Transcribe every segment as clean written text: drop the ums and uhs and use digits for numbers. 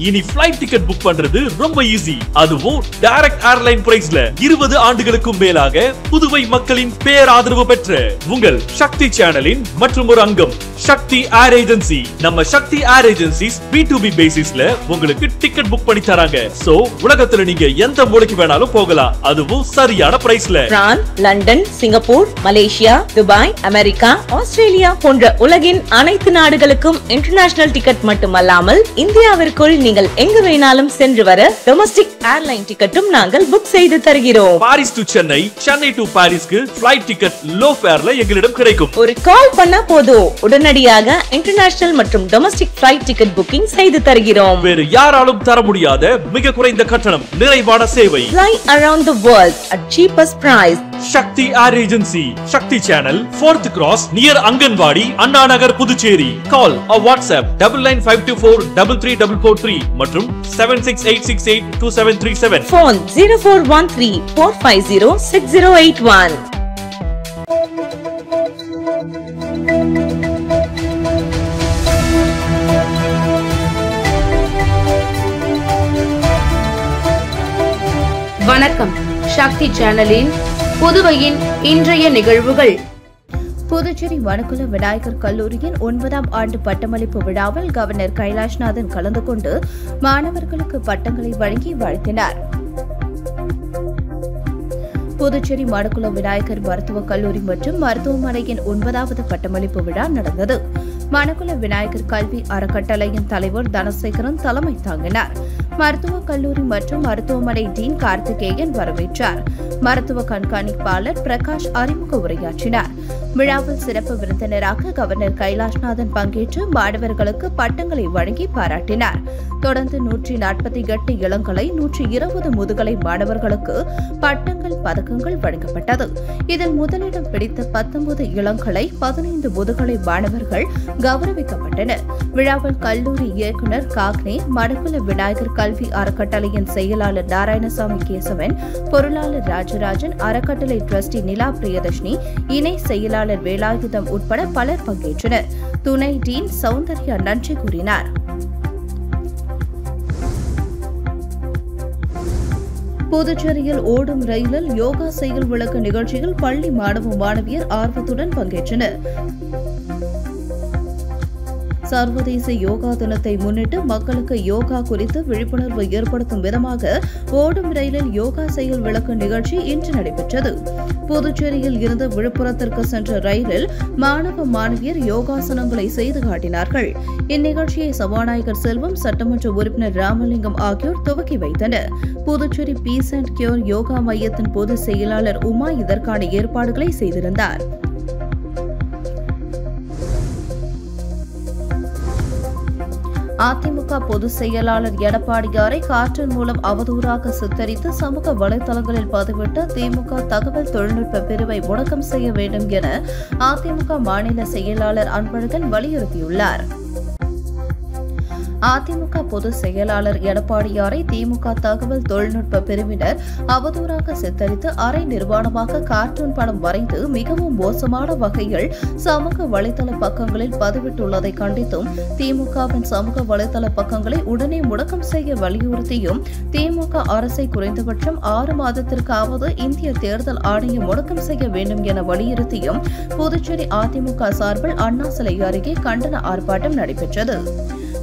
இனி flight ticket book பண்றது ரொம்ப ஈஸி. அதுவும் டைரக்ட் ஏர்லைன் பிரைஸ்ல 20 ஆண்டுகளுக்கும் மேலாக புதுவை மக்களின் பேராதரவு பெற்ற உங்கள் சக்தி சேனலின் மற்றும் ஒரு அங்கம் சக்தி ஏர் ஏஜென்சி. நம்ம சக்தி ஏர் ஏஜென்சிஸ் B2B பேசிஸ்ல உங்களுக்கு டிக்கெட் புக் பண்ணி தராங்க. சோ உலகத்துல நீங்க எந்த மூலைக்கு வேணாலும் போகலாம், அதுவும் சரியான பிரைஸ்ல. France, London, Singapore, Malaysia, Dubai, America, Australia போன்ற உலகின் அனைத்து நாடுகளுக்கும் இன்டர்நேஷனல் டிக்கெட் மட்டுமல்லாமல் இந்தியாவிற்குள் நீங்கள் எங்கு வேணாலும் சென்று வர டொமஸ்டிக் ஏர்லைன் டிக்கெட்டும் நாங்கள் புக் செய்து தருகிறோம். Paris to Chennai, Chennai to பாரிஸ்க்கு ஃளைட் டிக்கெட் லோ ஃபேர்ல எங்களிடம் கிடைக்கும். ஒரு கால் பண்ணா போதும், உடனடியாக இன்டர்நேஷனல் மற்றும் டொமஸ்டிக் ஃளைட் டிக்கெட் புக்கிங் செய்து தருகிறோம். வேறு யாராலும் தர முடியாத மிக குறைந்த கட்டணம், நிறைவான சேவை. Fly around the world at cheapest price. Sakthi air agency, Sakthi channel, 4th Cross near anganwadi, Anna Nagar, Puducherry. Call or WhatsApp 9952433443 மற்றும் 76868277. Phone 0413-450-6081. வணக்கம். சக்தி சேனலின் புதுவையின் இன்றைய நிகழ்வுகள். புதுச்சேரி மணக்குள விநாயகர் கல்லூரியின் 9ஆம் ஆண்டு பட்டமளிப்பு விழாவில் கவர்னர் கைலாஷ்நாதன் கலந்து கொண்டு மாணவர்களுக்கு பட்டங்களை வழங்கி வாழ்த்தினார். புதுச்சேரி மணக்குள விநாயகர் மருத்துவக் கல்லூரி மற்றும் மருத்துவமனையின் 9வது பட்டமளிப்பு விழா நடந்தது. மணக்குள விநாயகர் கல்வி அறக்கட்டளையின் தலைவர் தனசேகரன் தலைமை தாங்கினார். மருத்துவக் கல்லூரி மற்றும் மருத்துவமனை டீன் கார்த்திகேயன் வரவேற்றார். மருத்துவ கண்காணிப்பாளர் பிரகாஷ் அறிமுக உரையாற்றினார். விழாவில் சிறப்பு விருந்தினராக கவர்னர் கைலாஷ்நாதன் பங்கேற்று மாணவர்களுக்கு பட்டங்களை வழங்கி பாராட்டினார். தொடர்ந்து 148 இளங்கலை, 120 முதுகலை மாணவர்களுக்கு பட்டங்கள், பதக்கங்கள் வழங்கப்பட்டது. இதில் முதலிடம் பிடித்த 19 இளங்கலை, 15 முதுகலை மாணவர்கள் கௌரவிக்கப்பட்டனர். விழாவில் கல்லூரி இயக்குநர் காக்னே, மணக்குள விநாயகர் கல்வி அறக்கட்டளையின் செயலாளர் நாராயணசாமி கேசவன், பொருளாளர் ராஜராஜன், அறக்கட்டளை டிரஸ்டி நிலா பிரியதர்ஷினி, இணை செயலாளர் வேலாயுதம் உட்பட பலர் பங்கேற்றனர். துணை டீன் சௌந்தர்யா நன்றி கூறினார். புதுச்சேரியில் ஓடும் ரயிலில் யோகா செயல் விளக்க நிகழ்ச்சியில் பள்ளி மாணவ மாணவியர் ஆர்வத்துடன் பங்கேற்றனர். சர்வதேச யோகா தினத்தை முன்னிட்டு மக்களுக்கு யோகா குறித்து விழிப்புணர்வு ஏற்படுத்தும் விதமாக ஓடும் ரயிலில் யோகா செயல் விளக்க நிகழ்ச்சி இன்று நடைபெற்றது. புதுச்சேரியில் இருந்து விழுப்புரத்திற்கு சென்ற ரயிலில் மாணவ மாணவியர் யோகாசனங்களை செய்து காட்டினார்கள். இந்நிகழ்ச்சியை சபாநாயகர் செல்வம், சட்டமன்ற உறுப்பினர் ராமலிங்கம் ஆகியோர் துவக்கி வைத்தனர். Puducherry peace and cure yoga மையத்தின் பொதுச் செயலாளர் உமா இதற்கான ஏற்பாடுகளை செய்திருந்தார். அதிமுக பொதுச் செயலாளர் எடப்பாடியாரை காற்றின் மூலம் அவதூறாக சித்தரித்து சமூக வலைதளங்களில் பதிவிட்ட திமுக தகவல் தொழில்நுட்ப பிரிவை முடக்கம் செய்ய வேண்டும் என அதிமுக மாநில செயலாளர் அன்பழகன் வலியுறுத்தியுள்ளார். அதிமுக பொதுச் செயலாளர் எடப்பாடியாரை திமுக தகவல் தொழில்நுட்ப பிரிவினர் அவதூறாக சித்தரித்து அரை நிர்வாணமாக கார்ட்டூன் படம் வரைந்து மிகவும் மோசமான வகையில் சமூக வலைதள பக்கங்களில் பதிவிட்டுள்ளதை கண்டித்தும் திமுகவின் சமூக வலைதள பக்கங்களை உடனே முடக்கம் செய்ய வலியுறுத்தியும் திமுக அரசை குறைந்தபட்சம் 6 மாதத்திற்காவது இந்திய தேர்தல் ஆணையம் முடக்கம் செய்ய வேண்டும் என வலியுறுத்தியும் புதுச்சேரி அதிமுக சார்பில் அண்ணா சிலை அருகே கண்டன ஆர்ப்பாட்டம் நடைபெற்றது.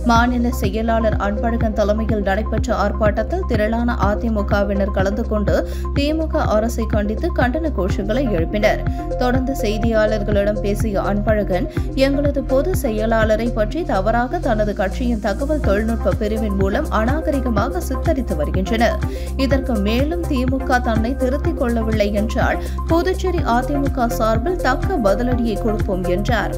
மாநில செயலாளர் அன்பழகன் தலைமையில் நடைபெற்ற ஆர்ப்பாட்டத்தில் திரளான அதிமுகவினர் கலந்து கொண்டு திமுக அரசை கண்டித்து கண்டன கோஷங்களை எழுப்பினர். தொடர்ந்து செய்தியாளர்களிடம் பேசிய அன்பழகன், எங்களது பொதுச் செயலாளரை பற்றி தவறாக தனது கட்சியின் தகவல் தொழில்நுட்ப பிரிவின் மூலம் அநாகரிகமாக சித்தரித்து வருகின்றனர். இதற்கு மேலும் திமுக தன்னை திருத்திக் கொள்ளவில்லை என்றால் புதுச்சேரி அதிமுக சார்பில் தக்க பதிலடியை கொடுப்போம் என்றார்.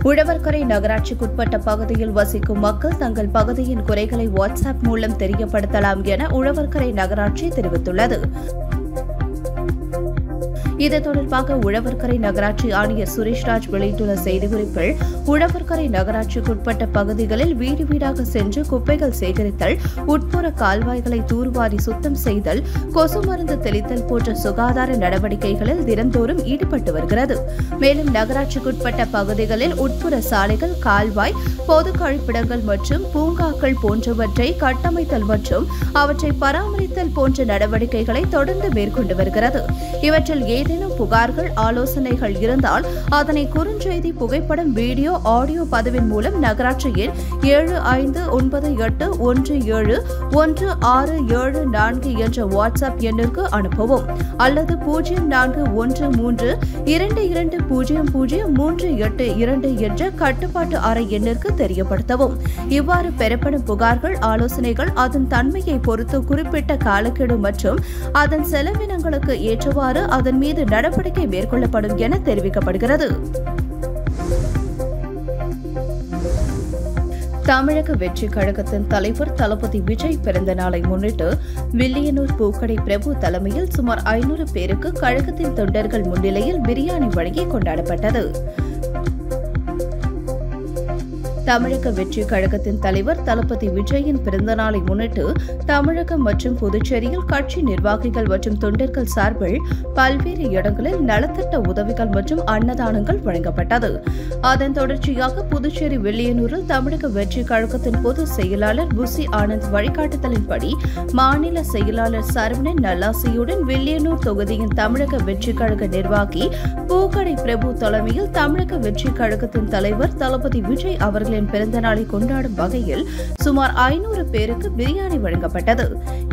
உழவர்கரை நகராட்சிக்குட்பட்ட பகுதியில் வசிக்கும் மக்கள் தங்கள் பகுதியின் குறைகளை வாட்ஸ்அப் மூலம் தெரியப்படுத்தலாம் என உழவர்கரை நகராட்சி தெரிவித்துள்ளது. இது தொடர்பாக உழவர்கரை நகராட்சி ஆணையர் சுரேஷ்ராஜ் வெளியிட்டுள்ள செய்திக்குறிப்பில், உழவர்கரை நகராட்சிக்குட்பட்ட பகுதிகளில் வீடு வீடாக சென்று குப்பைகள் சேகரித்தல், உட்புற கால்வாய்களை தூர்வாரி சுத்தம் செய்தல், கொசு மருந்து தெளித்தல் போன்ற சுகாதார நடவடிக்கைகளில் தினந்தோறும் ஈடுபட்டு வருகிறது. மேலும் நகராட்சிக்குட்பட்ட பகுதிகளில் உட்புற சாலைகள், கால்வாய், பொது கழிப்பிடங்கள் மற்றும் பூங்காக்கள் போன்றவற்றை கட்டமைத்தல் மற்றும் அவற்றை பராமரித்தல் போன்ற நடவடிக்கைகளை தொடர்ந்து மேற்கொண்டு வருகிறது. இவற்றில் ஏதேனும் புகார்கள், ஆலோசனைகள் இருந்தால் அதனை குறுஞ்செய்தி, புகைப்படம், வீடியோ, ஆடியோ பதிவின் மூலம் நகராட்சியின் 7598171674 என்ற வாட்ஸ்அப் எண்ணிற்கு அனுப்பவும் அல்லது 0413220038 என்ற கட்டுப்பாட்டு அறை எண்ணிற்கு தெரியப்படுத்தவும். இவ்வாறு பெறப்படும் புகார்கள், ஆலோசனைகள் அதன் தன்மையை பொறுத்து குறிப்பிட்ட காலக்கெடு மற்றும் அதன் செலவினங்களுக்கு ஏற்றவாறு அதன் மீது நடவடிக்கை மேற்கொள்ளப்படும் என தெரிவிக்கப்படுகிறது. தமிழக வெற்றி கழகத்தின் தலைவர் தளபதி விஜய் பிறந்த நாளை முன்னிட்டு வில்லியனூர் பூக்கடை பிரபு தலைமையில் சுமார் 500 பேருக்கு கழகத்தின் தொண்டர்கள் முன்னிலையில் பிரியாணி வழங்கி கொண்டாடப்பட்டது. தமிழக வெற்றி கழகத்தின் தலைவர் தளபதி விஜயின் பிறந்த நாளை முன்னிட்டு தமிழகம் மற்றும் புதுச்சேரியில் கட்சி நிர்வாகிகள் மற்றும் தொண்டர்கள் சார்பில் பல்வேறு இடங்களில் நலத்திட்ட உதவிகள் மற்றும் அன்னதானங்கள் வழங்கப்பட்டது. அதன் தொடர்ச்சியாக புதுச்சேரி வில்லியனூரில் தமிழக வெற்றி கழகத்தின் பொதுச் செயலாளர் புசி ஆனந்த் வழிகாட்டுதலின்படி மாநில செயலாளர் சரவணன் நல்லாசியுடன் வில்லியனூர் தொகுதியின் தமிழக வெற்றி கழக நிர்வாகி பூக்கடை பிரபு தலைமையில் தமிழக வெற்றி கழகத்தின் தலைவர் தளபதி விஜய் அவர்கள் பிறந்த நாளை கொண்டாடும் வகையில் சுமார் 500 பேருக்கு பிரியாணி வழங்கப்பட்டது.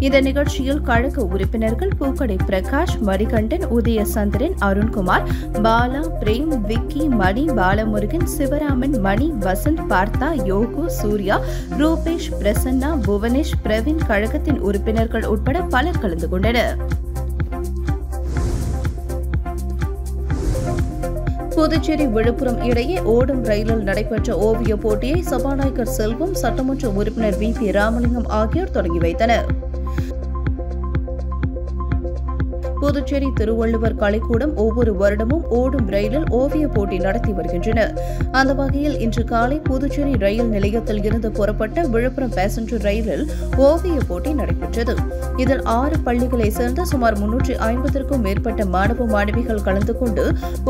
இந்த நிகழ்ச்சியில் கழக உறுப்பினர்கள் பூக்கடை பிரகாஷ், மணிகண்டன், உதயசந்திரன், அருண்குமார், பாலா, பிரேம், விக்கி, மணி, பாலமுருகன், சிவராமன், மணி, வசந்த், பார்த்தா, யோகு, சூர்யா, ரூபேஷ், பிரசன்னா, புவனேஷ், பிரவீன், கழகத்தின் உறுப்பினர்கள் உட்பட பலர் கலந்து கொண்டனர். புதுச்சேரி விழுப்புரம் இடையே ஓடும் ரயிலில் நடைபெற்ற ஓவிய போட்டியை சபாநாயகர் செல்வம், சட்டமன்ற உறுப்பினர் வி பி ராமலிங்கம் ஆகியோர் தொடங்கி வைத்தனர். புதுச்சேரி திருவள்ளுவர் கலைக்கூடம் ஒவ்வொரு வருடமும் ஓடும் ரயிலில் ஓவிய போட்டி நடத்தி வருகின்றனர். அந்த வகையில் இன்று காலை புதுச்சேரி ரயில் நிலையத்தில் இருந்து புறப்பட்ட விழுப்புரம் பேசஞ்சர் ரயிலில் ஓவிய போட்டி நடைபெற்றது. இதில் 6 பள்ளிகளைச் சேர்ந்த சுமார் 350க்கும் மேற்பட்ட மாணவ மாணவிகள் கலந்து கொண்டு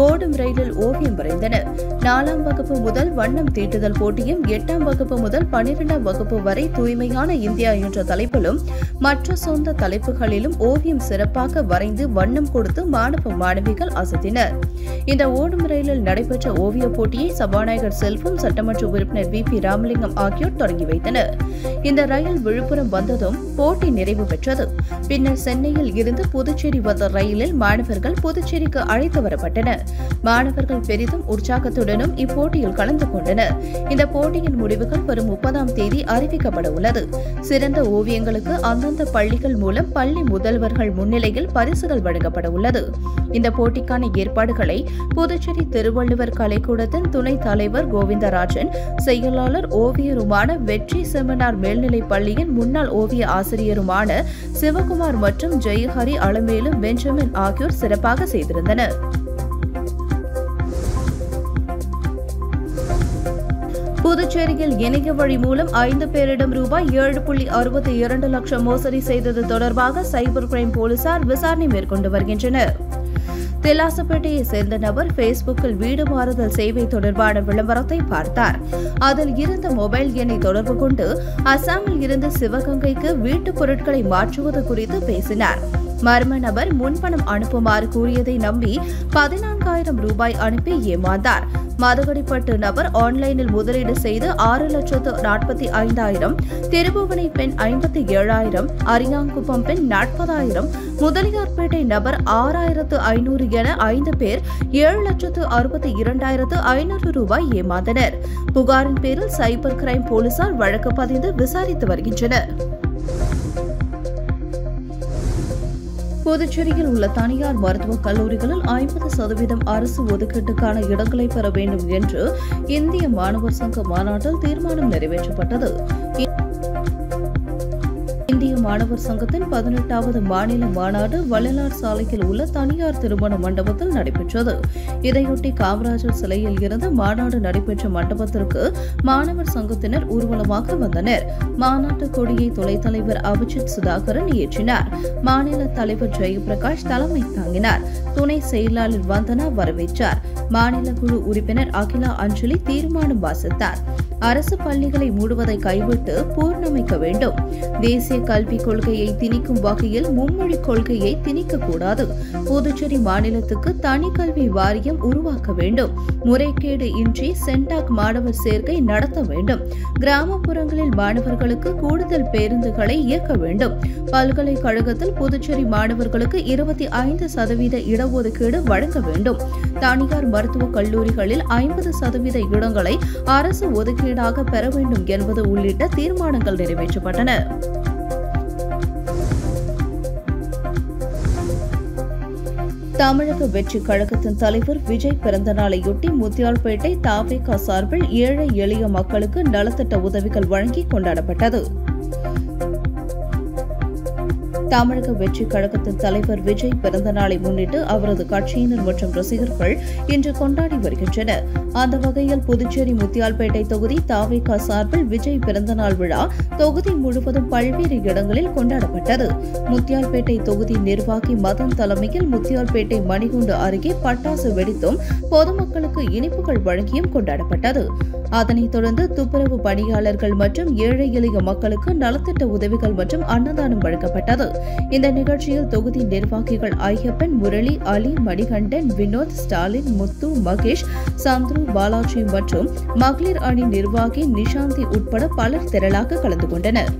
ஓடும் ரயிலில் ஓவியம் வரைந்தனர். 4ஆம் வகுப்பு முதல் வண்ணம் தீட்டுதல் போட்டியும், 8ஆம் வகுப்பு முதல் 12ஆம் வகுப்பு வரை தூய்மையான இந்தியா என்ற தலைப்பிலும் மற்ற சொந்த தலைப்புகளிலும் ஓவியம் சிறப்பாக வரைந்து வண்ணம் கொடுத்து மாணவ மாணவிகள் அசத்தினர். இந்த ஓடும் ரயிலில் நடைபெற்ற ஓவிய போட்டியை சபாநாயகர் செல்வம், சட்டமன்ற உறுப்பினர் வி பி ராமலிங்கம் ஆகியோர் தொடங்கி வைத்தனர். இந்த ரயில் விழுப்புரம் வந்ததும் போட்டி நிறைவு பெற்றது. பின்னர் சென்னையில் இருந்து புதுச்சேரி வந்த ரயிலில் மாணவர்கள் புதுச்சேரிக்கு அழைத்து வரப்பட்டனர். மாணவர்கள் பெரிதும் உற்சாகத்துடனும் இப்போட்டியில் கலந்து கொண்டனர். இந்த போட்டியின் முடிவுகள் வரும் 30ஆம் தேதி அறிவிக்கப்பட உள்ளது. சிறந்த ஓவியங்களுக்கு அந்தந்த பள்ளிகள் மூலம் பள்ளி முதல்வர்கள் முன்னிலையில் பரிசுகள் வழங்கப்பட உள்ளது. இந்த போட்டிக்கான ஏற்பாடுகளை புதுச்சேரி திருவள்ளுவர் கலைக்கூடத்தின் துணைத் தலைவர் கோவிந்தராஜன், செயலாளர் ஓவியருமான வெற்றி செமினார் மேல்நிலைப் பள்ளியின் முன்னாள் ஓவிய ஆசிரியருமான சிவகுமார் மற்றும் ஜெயஹரி, அலமேலு, பெஞ்சமின் ஆகியோர் சிறப்பாக செய்திருந்தனர். புதுச்சேரியில் இணைய வழி மூலம் 5 பேரிடம் ரூபாய் 7.62 லட்சம் மோசடி செய்தது தொடர்பாக சைபர் கிரைம் போலீசார் விசாரணை மேற்கொண்டு வருகின்றனர். திலாசப்பேட்டையை சேர்ந்த நபர் பேஸ்புக்கில் வீடு மாறுதல் சேவை தொடர்பான விளம்பரத்தை பார்த்தார். அதில் இருந்த மொபைல் எண்ணை தொடர்பு கொண்டு அசாமில் இருந்து சிவகங்கைக்கு வீட்டுப் பொருட்களை மாற்றுவது குறித்து பேசினார். மர்ம நபர் முன்பணம் அனுப்புமாறு கூறியதை நம்பி 14,000 ரூபாய் அனுப்பி ஏமாந்தார். மதுகடிப்பட்டு நபர் ஆன்லைனில் முதலீடு செய்து 6,45,000, திருபுவனை பெண் 57,000, அரியாங்குப்பம் பெண் 40,000, முதலியார்பேட்டை நபர் 6,500 என 5 பேர் 7,62,500 ரூபாய் ஏமாந்தனர். புகாரின் பேரில் சைபர் கிரைம் போலீசார் வழக்கு பதிந்து விசாரித்து வருகின்றனர். புதுச்சேரியில் உள்ள தனியார் மருத்துவக் கல்லூரிகளில் 50% அரசு ஒதுக்கீட்டுக்கான இடங்களை பெற வேண்டும் என்று இந்திய மாணவர் சங்க மாநாட்டில் தீர்மானம் நிறைவேற்றப்பட்டது. இந்திய மாணவர் சங்கத்தின் 18வது மாநில மாநாடு வள்ளலார் சாலையில் உள்ள தனியார் திருமண மண்டபத்தில் நடைபெற்றது. இதையொட்டி காமராஜர் சிலையில் இருந்து மாநாடு நடைபெற்ற மண்டபத்திற்கு மாணவர் சங்கத்தினர் ஊர்வலமாக வந்தனர். மாநாட்டு கொடியை துணைத் தலைவர் அபிஜித் சுதாகரன் ஏற்றினார். மாநில தலைவர் ஜெயபிரகாஷ் தலைமை தாங்கினார். துணை செயலாளர் வந்தனா வரவேற்றார். மாநில குழு உறுப்பினர் அகிலா அஞ்சலி தீர்மானம் வாசித்தார். அரசு பள்ளிகளை மூடுவதை கைவிட்டு பூர்ணமைக்க வேண்டும். தேசிய கல்விக் கொள்கையை திணிக்கும் வகையில் மும்மொழி கொள்கையை திணிக்கக்கூடாது. புதுச்சேரி மாநிலத்துக்கு தனி கல்வி வாரியம் உருவாக்க வேண்டும். முறைகேடு இன்றி சென்டாக் மாணவர் சேர்க்கை நடத்த வேண்டும். கிராமப்புறங்களில் மாணவர்களுக்கு கூடுதல் பேருந்துகளை இயக்க வேண்டும். பல்கலைக்கழகத்தில் புதுச்சேரி மாணவர்களுக்கு 25% இடஒதுக்கீடு வழங்க வேண்டும். தனியார் மருத்துவக் கல்லூரிகளில் 50% இடங்களை அரசு ஒதுக்கீடாக பெற வேண்டும் என்பது உள்ளிட்ட தீர்மானங்கள் நிறைவேற்றப்பட்டன. தமிழக வெற்றிக் கழகத்தின் தலைவர் விஜய் பிறந்த நாளையொட்டி முத்தியால்பேட்டை தாவேகா சார்பில் ஏழை எளிய மக்களுக்கு நலத்திட்ட உதவிகள் வழங்கி கொண்டாடப்பட்டது. தமிழக வெற்றிக் கழகத்தின் தலைவர் விஜய் பிறந்த நாளை முன்னிட்டு அவரது கட்சியினர் மற்றும் ரசிகர்கள் இன்று கொண்டாடி வருகின்றனர். அந்த வகையில் புதுச்சேரி முத்தியால்பேட்டை தொகுதி தாவேகா சார்பில் விஜய் பிறந்தநாள் விழா தொகுதி முழுவதும் பல்வேறு இடங்களில் கொண்டாடப்பட்டது. முத்தியால்பேட்டை தொகுதி நிர்வாகி மதன் தலைமையில் முத்தியால்பேட்டை மணிகுண்டு அருகே பட்டாசு வெடித்தும் பொதுமக்களுக்கு இனிப்புகள் வழங்கியும் கொண்டாடப்பட்டது. அதனைத் தொடர்ந்து துப்புரவு பணியாளர்கள் மற்றும் ஏழை எளிய மக்களுக்கு நலத்திட்ட உதவிகள் மற்றும் அன்னதானம் வழங்கப்பட்டது. இந்த நிகழ்ச்சியில் தொகுதி நிர்வாகிகள் ஐயப்பன், முரளி, அலி, மணிகண்டன், வினோத், ஸ்டாலின், முத்து, மகேஷ், சந்துரு, பாலாஜி மற்றும் மகளிர் அணி நிர்வாகி நிஷாந்தி உட்பட பலர் திரளாக கலந்து கொண்டனர்.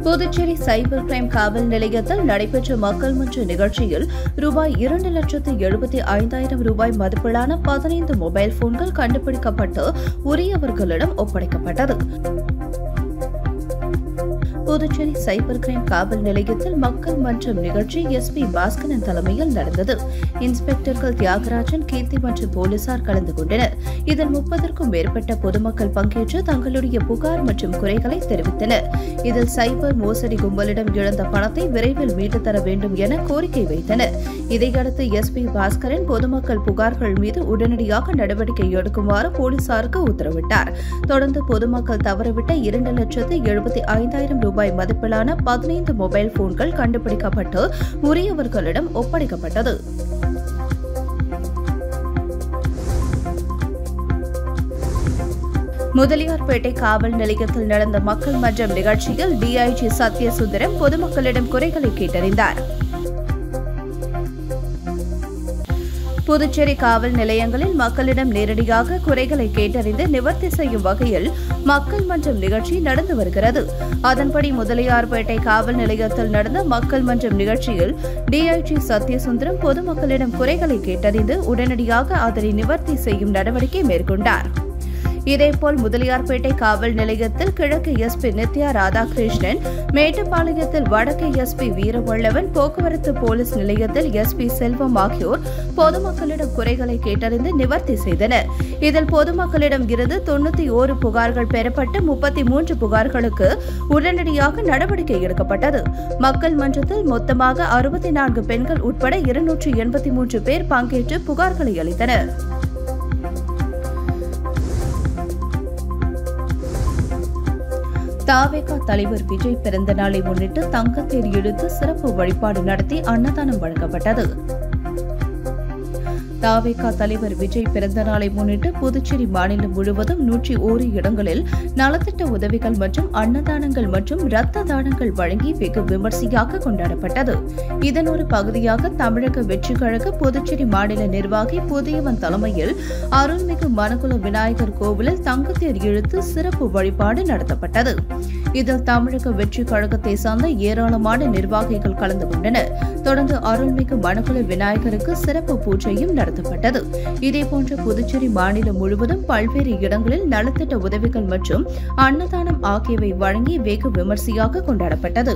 புதுச்சேரி சைபர் கிரைம் காவல் நிலையத்தில் நடைபெற்ற மக்கள் மன்ற நிகழ்ச்சியில் ரூபாய் 2,75,000 மதிப்பிலான 15 மொபைல் போன்கள் கண்டுபிடிக்கப்பட்டு உரியவர்களிடம் ஒப்படைக்கப்பட்டது. புதுச்சேரி சைபர் கிரைம் காவல் நிலையத்தில் மக்கள் மன்றம் நிகழ்ச்சி எஸ்பி பாஸ்கரன் தலைமையில் நடந்தது. இன்ஸ்பெக்டர்கள் தியாகராஜன், கீர்த்தி மற்றும் போலீசார் கலந்து கொண்டனர். இதில் 30க்கும் மேற்பட்ட பொதுமக்கள் பங்கேற்று தங்களுடைய புகார் மற்றும் குறைகளை தெரிவித்தனர். இதில் சைபர் மோசடி கும்பலிடம் இழந்த பணத்தை விரைவில் மீட்டுத் தர வேண்டும் என கோரிக்கை வைத்தனர். இதையடுத்து எஸ்பி பாஸ்கரன் பொதுமக்கள் புகார்கள் மீது உடனடியாக நடவடிக்கை எடுக்குமாறு போலீசாருக்கு உத்தரவிட்டார். தொடர்ந்து பொதுமக்கள் தவறவிட்ட 2,75,000 மதிப்பிலான 15 மொபைல் போன்கள் கண்டுபிடிக்கப்பட்டு உரியவர்களிடம் ஒப்படைக்கப்பட்டது. முதலியார்பேட்டை காவல் நிலையத்தில் நடந்த மக்கள் மன்றம் நிகழ்ச்சியில் டிஐஜி சத்யசுந்தரம் பொதுமக்களிடம் குறைகளை கேட்டறிந்தார். புதுச்சேரி காவல் நிலையங்களில் மக்களிடம் நேரடியாக குறைகளை கேட்டறிந்து நிவர்த்தி செய்யும் வகையில் மக்கள் மன்றம் நிகழ்ச்சி நடந்து வருகிறது. அதன்படி முதலியார்பேட்டை காவல் நிலையத்தில் நடந்த மக்கள் மன்றம் நிகழ்ச்சியில் டிஐஜி சத்யசுந்தரம் பொதுமக்களிடம் குறைகளை கேட்டறிந்து உடனடியாக அதனை நிவர்த்தி செய்யும் நடவடிக்கை மேற்கொண்டார். இதேபோல் முதலியார்பேட்டை காவல் நிலையத்தில் கிழக்கு எஸ்பி நித்யா ராதாகிருஷ்ணன், மேட்டுப்பாளையத்தில் வடக்கு எஸ்பி வீரவல்லவன், போக்குவரத்து போலீஸ் நிலையத்தில் எஸ்பி செல்வம் ஆகியோர் பொதுமக்களிடம் குறைகளை கேட்டறிந்து நிவர்த்தி செய்தனர். இதில் பொதுமக்களிடம் இருந்து 91 புகார்கள் பெறப்பட்டு 33 புகார்களுக்கு உடனடியாக நடவடிக்கை எடுக்கப்பட்டது. மக்கள் மன்றத்தில் மொத்தமாக 64 பெண்கள் உட்பட 283 பேர் பங்கேற்று புகார்களை அளித்தனர். தாவேகா தலைவர் விஜய் பிறந்த நாளை முன்னிட்டு தங்கத்தேர் இழுத்து சிறப்பு வழிபாடு நடத்தி அன்னதானம் வழங்கப்பட்டது. தாவேகா தலைவர் விஜய் பிறந்த நாளை முன்னிட்டு புதுச்சேரி மாநிலம் முழுவதும் 101 இடங்களில் நலத்திட்ட உதவிகள் மற்றும் அன்னதானங்கள் மற்றும் இரத்த தானங்கள் வழங்கி வெகு விமர்சையாக கொண்டாடப்பட்டது. இதன் ஒரு பகுதியாக தமிழக வெற்றிக் கழக புதுச்சேரி மாநில நிர்வாகி புதியவன் தலைமையில் அருள்மிகு மணக்குள விநாயகர் கோவிலில் தங்கத்தேர் இழுத்து சிறப்பு வழிபாடு நடத்தப்பட்டது. இதில் தமிழக வெற்றிக் கழகத்தை சார்ந்த ஏராளமான நிர்வாகிகள் கலந்து கொண்டனர். தொடர்ந்து அருள்மிகு மணக்குள விநாயகருக்கு சிறப்பு பூஜையும் நடத்தப்பட்டது. இதேபோன்று புதுச்சேரி மாநிலம் முழுவதும் பல்வேறு இடங்களில் நலத்திட்ட உதவிகள் மற்றும் அன்னதானம் ஆகியவை வழங்கி வெகு விமர்சையாக கொண்டாடப்பட்டது.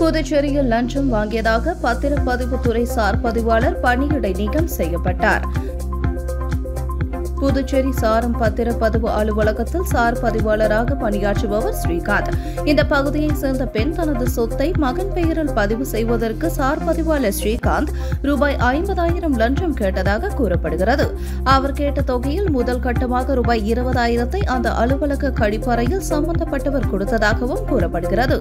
புதுச்சேரியில் லஞ்சம் வாங்கியதாக பத்திரப்பதிவுத்துறை சார் பதிவாளர் பணியிடை நீக்கம் செய்யப்பட்டார். புதுச்சேரி சாரம் பத்திரப்பதிவு அலுவலகத்தில் சார் பதிவாளராக பணியாற்றுபவர் ஸ்ரீகாந்த். இந்த பகுதியைச் சேர்ந்த பெண் தனது சொத்தை மகன் பெயரில் பதிவு செய்வதற்கு சார் பதிவாளர் ஸ்ரீகாந்த் ரூபாய் 50,000 லஞ்சம் கேட்டதாக கூறப்படுகிறது. அவர் கேட்ட தொகையில் முதல் கட்டமாக ரூபாய் 20,000 அந்த அலுவலக கழிப்பறையில் சம்பந்தப்பட்டவர் கொடுத்ததாகவும் கூறப்படுகிறது.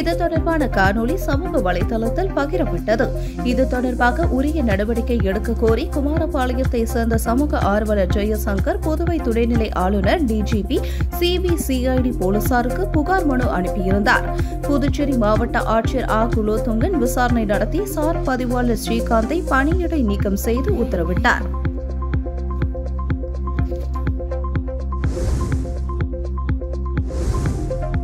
இது தொடர்பான காணொலி சமூக வலைதளத்தில் பகிரப்பட்டது. இது தொடர்பாக உரிய நடவடிக்கை எடுக்க கோரி குமாரபாளையத்தை சேர்ந்த சமூக ஆர்வலர் ஜெயசங்கர் புதுவை துணைநிலை ஆளுநர் டிஜிபி சிபிசிஐடி போலீசாருக்கு புகார் மனு அனுப்பியிருந்தார். புதுச்சேரி மாவட்ட ஆட்சியர் ஆ குலோத்துங்கன் விசாரணை நடத்தி சார் பதிவாளர் ஸ்ரீகாந்தை பணியிடை நீக்கம் செய்து உத்தரவிட்டார்.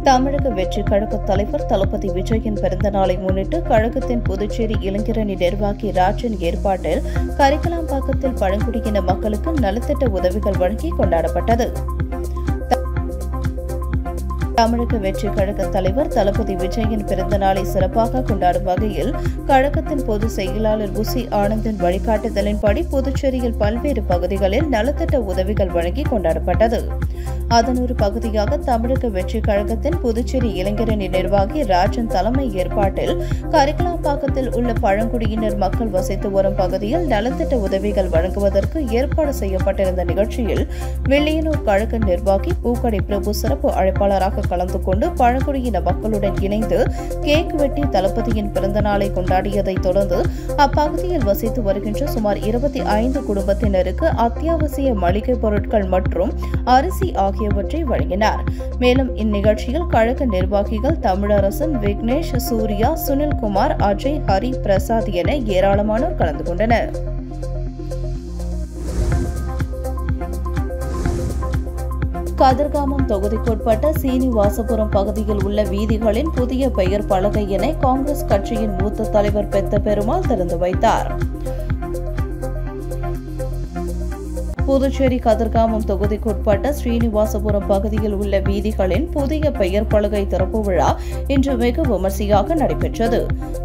தமிழக வெற்றி கழக தலைவர் தளபதி விஜயின் பிறந்த நாளை முன்னிட்டு கழகத்தின் புதுச்சேரி இளைஞரணி நிர்வாகி ராஜன் ஏற்பாட்டில் கரிக்கலாம்பாக்கத்தில் பழங்குடியின மக்களுக்கு நலத்திட்ட உதவிகள் வழங்கி கொண்டாடப்பட்டது. தமிழக வெற்றி கழக தலைவர் தளபதி விஜயின் பிறந்த நாளை சிறப்பாக கொண்டாடும் வகையில் கழகத்தின் பொதுச் செயலாளர் உசி ஆனந்தின் வழிகாட்டுதலின்படி புதுச்சேரியில் பல்வேறு பகுதிகளில் நலத்திட்ட உதவிகள் வழங்கி கொண்டாடப்பட்டது. அதன் ஒரு பகுதியாக தமிழக வெற்றி கழகத்தின் புதுச்சேரி இளைஞரணி நிர்வாகி ராஜன் தலைமை ஏற்பாட்டில் கரிக்கலாம்பாக்கத்தில் உள்ள பழங்குடியினர் மக்கள் வசித்து வரும் பகுதியில் நலத்திட்ட உதவிகள் வழங்குவதற்கு ஏற்பாடு செய்யப்பட்டிருந்த நிகழ்ச்சியில் வில்லியனூர் கழக நிர்வாகி பூக்கடை பிரபு சிறப்பு அழைப்பாளராக கலந்து கொண்டு பழங்குடியின மக்களுடன் இணைந்து கேக் வெட்டி தளபதியின் பிறந்த நாளை கொண்டாடியதைத் தொடர்ந்து அப்பகுதியில் வசித்து வருகின்ற சுமார் 25 குடும்பத்தினருக்கு அத்தியாவசிய மளிகை பொருட்கள் மற்றும் அரிசி ஆகியவற்றை வழங்கினார். மேலும் இந்நிகழ்ச்சியில் கழக நிர்வாகிகள் தமிழரசன், விக்னேஷ், சூர்யா, சுனில்குமார், அஜய், ஹரி, பிரசாத் என ஏராளமானோர் கலந்து கொண்டனர். கதிர்காமம் தொகுதிக்குட்பட்ட சீனிவாசபுரம் பகுதியில் உள்ள வீதிகளின் புதிய பெயர் பலகையினை காங்கிரஸ் கட்சியின் மூத்த தலைவர் பெத்த பெருமாள் திறந்து வைத்தார். புதுச்சேரி கதிர்காமம் தொகுதிக்குட்பட்ட ஸ்ரீனிவாசபுரம் பகுதியில் உள்ள வீதிகளின் புதிய பெயர் பலகை திறப்பு விழா இன்று வெகு விமர்சையாக நடைபெற்றது.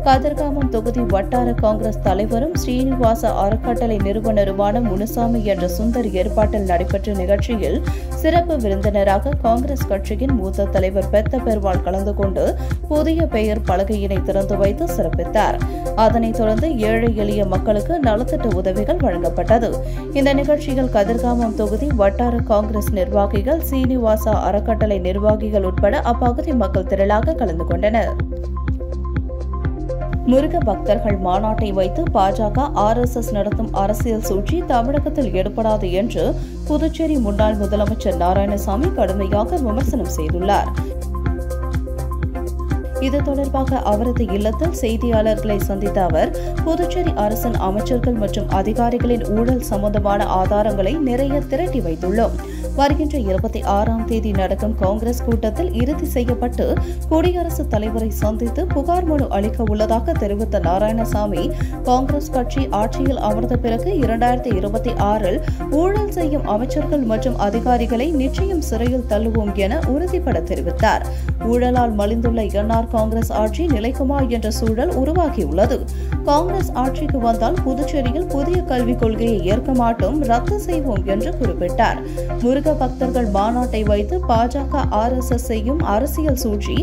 கதிர்காமம் தொகுதி வட்டார காங்கிரஸ் தலைவரும் ஸ்ரீனிவாச அறக்கட்டளை நிறுவனருமான முனுசாமி என்ற சுந்தர் ஏற்பாட்டில் நடைபெற்ற நிகழ்ச்சியில் சிறப்பு விருந்தினராக காங்கிரஸ் கட்சியின் மூத்த தலைவர் பெத்த பெருமாள் கலந்து கொண்டு புதிய பெயர் பலகையினை திறந்து வைத்து சிறப்பித்தார். அதனைத் தொடர்ந்து ஏழை எளிய மக்களுக்கு நலத்திட்ட உதவிகள் வழங்கப்பட்டது. இந்த நிகழ்ச்சியில் கதிர்காமம் தொகுதி வட்டார காங்கிரஸ் நிர்வாகிகள், சீனிவாசா அறக்கட்டளை நிர்வாகிகள் உட்பட அப்பகுதி மக்கள் திரளாக கலந்து கொண்டனர். முருக பக்தர்கள் மாநாட்டை வைத்து பாஜக, RSS நடத்தும் அரசியல் சூழ்ச்சி தமிழகத்தில் ஏற்படாது என்று புதுச்சேரி முன்னாள் முதலமைச்சர் நாராயணசாமி கடுமையாக விமர்சனம் செய்துள்ளார். இது தொடர்பாக அவரது இல்லத்தில் செய்தியாளர்களை சந்தித்த அவர், புதுச்சேரி அரசின் அமைச்சர்கள் மற்றும் அதிகாரிகளின் ஊழல் சம்பந்தமான ஆதாரங்களை நிறைய திரட்டி வைத்துள்ளோம். வருகின்ற 26ஆம் தேதி நடக்கும் காங்கிரஸ் கூட்டத்தில் இறுதி செய்யப்பட்டு குடியரசுத் தலைவரை சந்தித்து புகார் மனு அளிக்க உள்ளதாக தெரிவித்த நாராயணசாமி, காங்கிரஸ் கட்சி ஆட்சியில் அமர்ந்த பிறகு 2026இல் ஊழல் செய்யும் அமைச்சர்கள் மற்றும் அதிகாரிகளை நிச்சயம் சிறையில் தள்ளுவோம் என உறுதிபட தெரிவித்தார். ஊழலால் மலிந்துள்ள என்ஆர் காங்கிரஸ் ஆட்சி நிலைக்குமா என்ற சூழல் உருவாகியுள்ளது. காங்கிரஸ் ஆட்சிக்கு வந்தால் புதுச்சேரியில் புதிய கல்விக் கொள்கையை ஏற்க மாட்டோம், ரத்து செய்வோம் என்று குறிப்பிட்டார். முருக பக்தர்கள் மாநாட்டை வைத்து பாஜக, RSS செய்யும் அரசியல் சூழ்ச்சி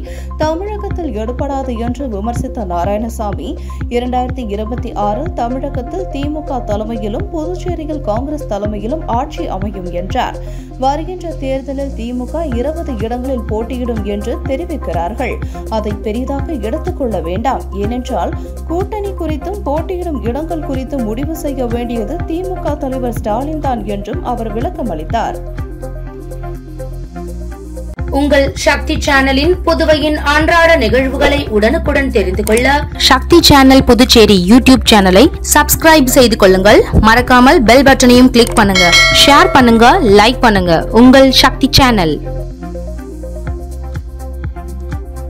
தமிழகத்தில் எடுபடாது என்று விமர்சித்த நாராயணசாமி, 2026 தமிழகத்தில் திமுக தலைமையிலும் புதுச்சேரியில் காங்கிரஸ் தலைமையிலும் ஆட்சி அமையும் என்றார். வருகின்ற தேர்தலில் திமுக 20 இடங்களில் போட்டியிடும் என்று தெரிவிக்கிறார்கள். அதை பெரிதாக எடுத்துக்கொள்ள வேண்டாம். ஏனென்றால் கூட்டணி குறித்தும் போட்டியிடும் இடங்கள் குறித்தும் முடிவு செய்ய வேண்டியது திமுக தலைவர் ஸ்டாலின் தான் என்றும் அவர் விளக்கம் அளித்தார். உங்கள் சக்தி சேனலின் புதுவையின் அன்றாட நிகழ்வுகளை உடனுக்குடன் தெரிந்து கொள்ள சக்தி சேனல் புதுச்சேரி யூடியூப் சேனலை சப்ஸ்கிரைப் செய்து கொள்ளுங்கள். மறக்காமல் பெல் பட்டனையும் கிளிக் பண்ணுங்க, ஷேர் பண்ணுங்க, லைக் பண்ணுங்க. உங்கள் சக்தி சேனல்.